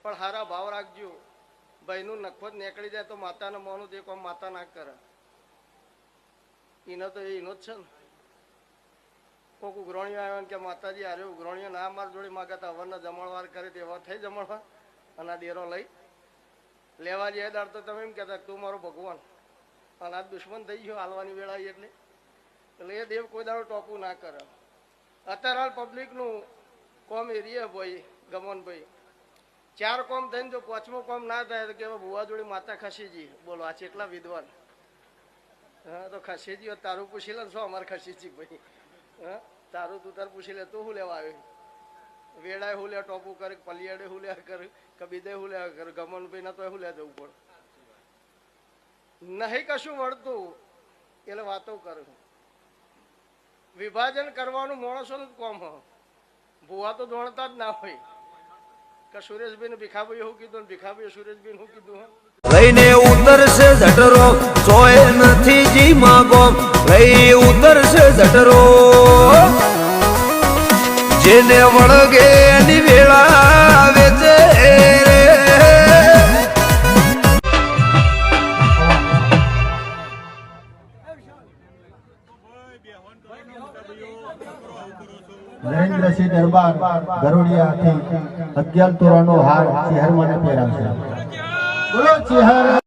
પણ હારા ભાવ રાખજો. ભાઈનું નખો જ નીકળી જાય તો માતાને મોનું તે કોમ માતા ના કરે. એનો તો એનો જ છે ને. કોઈક ઉઘરાણીઓ આવ્યો ને કે માતાજી આરે ઉઘરાણીઓ ના માર જોડે માગતા અવરના જમણવાર કરે તેવા થઈ જમણવાર અને આ ડેરો લઈ લેવા જાય દાડ તો તમે એમ કહેતા તું મારો ભગવાન અને આ દુશ્મન થઈ ગયો હાલવાની વેળા એટલે એ દેવ કોઈ દાડો ટોપું ના કરે. અત્યારે હાલ પબ્લિકનું કોમ એરિયા ભાઈ ગમનભાઈ 4 કોમ થઈને જો 5મું કોમ ના થાય તો કે ભુવા જોડે માતા ખસીજી. બોલો આ કેટલા વિદ્વાન. હા તો ખસીજી તારું પૂછી લે શું અમારે ખસીજી ભાઈ. હા તારું તું તાર પૂછી લે તું શું લેવા આવ્યો. વેળાએ હું લે ટોપું કરે પલિયાડે હું લે કરે કબીદે હું લે કરે ગમનભાઈ ના તો શું લે જવું પડે. નહીં કશું વળતું એટલે વાતો કરું. વિભાજન કરવાનું માણસોનું જ કોમ. ભુવા તો દોડતા જ ના હોય કે સુરેશભાઈ ને ભીખાભાઈ શું કીધું ને ભીખાભાઈ સુરેશભાઈ શું કીધું. લઈને ઉતરશે જઠરો જોય નથી જી માગો લઈ ઉતરશે જઠરો જેને વળગે એની વેળા આવે છે રે. નરેન્દ્રસિંહ દરબાર ગરોડિયાથી 11 તોરાનો હાર ચેહરમાને પહેરાવશે. બોલો ચેહર.